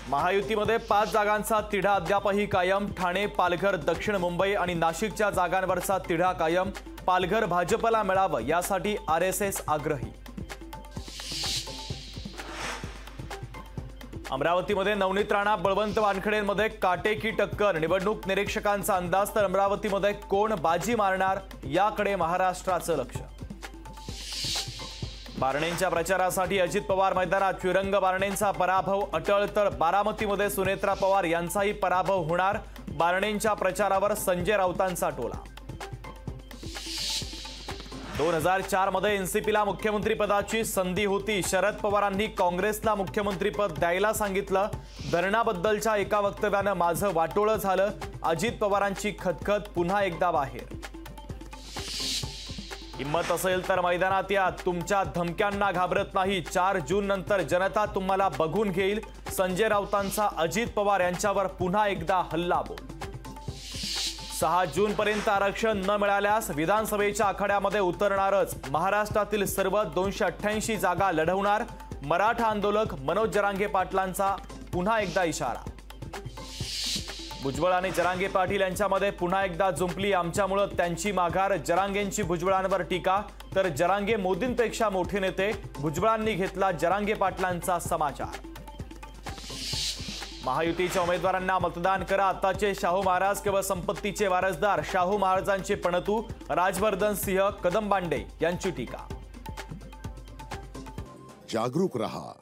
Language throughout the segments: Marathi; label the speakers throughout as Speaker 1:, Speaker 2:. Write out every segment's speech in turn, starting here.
Speaker 1: महायुतीमध्ये 5 जागांचा तिढा अद्यापही कायम। ठाणे, पालघर, दक्षिण मुंबई आणि नाशिकच्या जागांवरचा तिढा कायम। पालघर भाजपला मिळावं यासाठी आरएसएस आग्रही। अमरावतीमध्ये नवनीत राणा बळवंत वानखेडेंमध्ये काटेकी टक्कर। निवडणूक निरीक्षकांचा अंदाज तर अमरावतीमध्ये कोण बाजी मारणार याकडे महाराष्ट्राचं लक्ष। बारणेंच्या प्रचारासाठी अजित पवार मैदानात। श्रीरंग बारणेंचा पराभव अटळ तर बारामतीमध्ये सुनेत्रा पवार यांचाही पराभव होणार। बारणेंच्या प्रचारावर संजय राऊतांचा टोला। 2004 मध्ये एनसीपीला मुख्यमंत्रीपदाची संधी होती। शरद पवारांनी काँग्रेसला मुख्यमंत्रीपद द्यायला सांगितलं। धरणाबद्दलच्या एका वक्तव्यानं माझं वाटोळं झालं। अजित पवारांची खतखत पुन्हा एकदा बाहेर। हिम्मत असेल तर मैदानात या, तुमच्या धमक्यांना घाबरत नाही। 4 जून नंतर जनता तुम्हाला बघून घेईल। संजय राऊतांचा अजित पवार यांच्यावर पुन्हा एकदा हल्लाबोल। 6 जून पर्यंत आरक्षण न मिळाल्यास विधानसभेच्या आखाड्यामध्ये उतरणारच। महाराष्ट्रातील सर्व 288 जागा लढवणार। मराठा आंदोलक मनोज जरांगे पाटलांचा पुन्हा एकदा इशारा। भुजबळ आणि जरांगे पाटील यांच्यामध्ये पुन्हा एकदा जुंपली। आमच्यामुळे त्यांची माघार। जरांगेंची भुजबळांवर टीका तर जरांगे मोदींपेक्षा मोठे नेते। भुजबळांनी घेतला जरांगे पाटलांचा समाचार। महायुतीच्या उमेदवारांना मतदान करा। आताचे शाहू महाराज केवळ संपत्तीचे वारसदार। शाहू महाराजांचे पणतू राजवर्धन सिंह कदमबांडे यांची टीका।
Speaker 2: जागरूक रहा।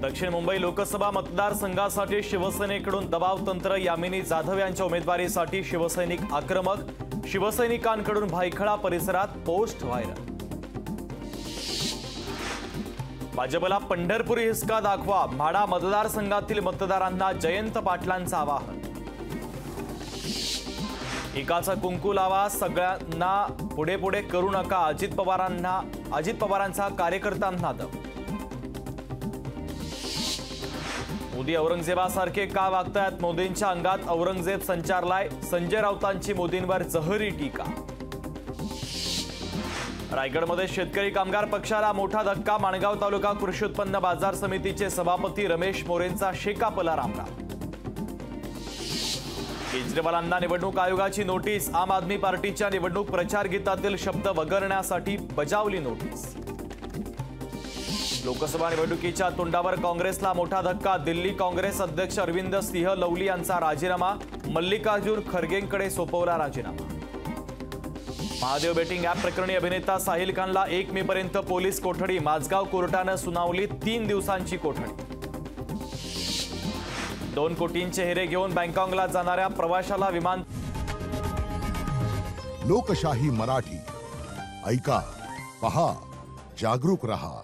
Speaker 1: दक्षिण मुंबई लोकसभा मतदारसंघासाठी शिवसेनेकडून दबाव तंत्र। यामिनी जाधव यांच्या उमेदवारीसाठी शिवसैनिक आक्रमक। शिवसैनिकांकडून भायखळा परिसरात पोस्ट व्हायरल। भाजपला पंढरपुरी हिसका दाखवा। म्हाडा मतदारसंघातील मतदारांना जयंत पाटलांचं आवाहन। एकाचा कुंकू लावा, सगळ्यांना पुढे पुढे करू नका। अजित पवारांचा कार्यकर्त्यांना दम। मोदी औरंगजेबासारखे का वागतायत? मोदींच्या अंगात औरंगजेब संचारलाय। संजय राऊतांची मोदींवर जहरी टीका। रायगडमध्ये शेतकरी कामगार पक्षाला मोठा धक्का। माणगाव तालुका कृषी उत्पन्न बाजार समितीचे सभापती रमेश मोरेंचा शेकापला रामराम। केजरीवालांना निवडणूक आयोगाची नोटीस। आम आदमी पार्टीच्या निवडणूक प्रचार गीतातील शब्द वगळण्यासाठी बजावली नोटीस। लोकसभा निवडणुकीच्या तोंडावर काँग्रेसला मोठा धक्का। दिल्ली काँग्रेस अध्यक्ष अरविंद सिंह लवली यांचा राजीनामा। मल्लिकार्जुन खरगेंकडे सोपवला राजीनामा। महादेव बेटिंग ॲप प्रकरणी अभिनेता साहिल खानला 1 मे पर्यंत पोलीस कोठडी। माझगाव कोर्टानं सुनावली 3 दिवसांची कोठडी। 2 कोटींचे हिरे घेऊन बँकॉकला जाणाऱ्या प्रवाशाला विमान।
Speaker 2: लोकशाही मराठी ऐका, पहा, जागरूक रहा।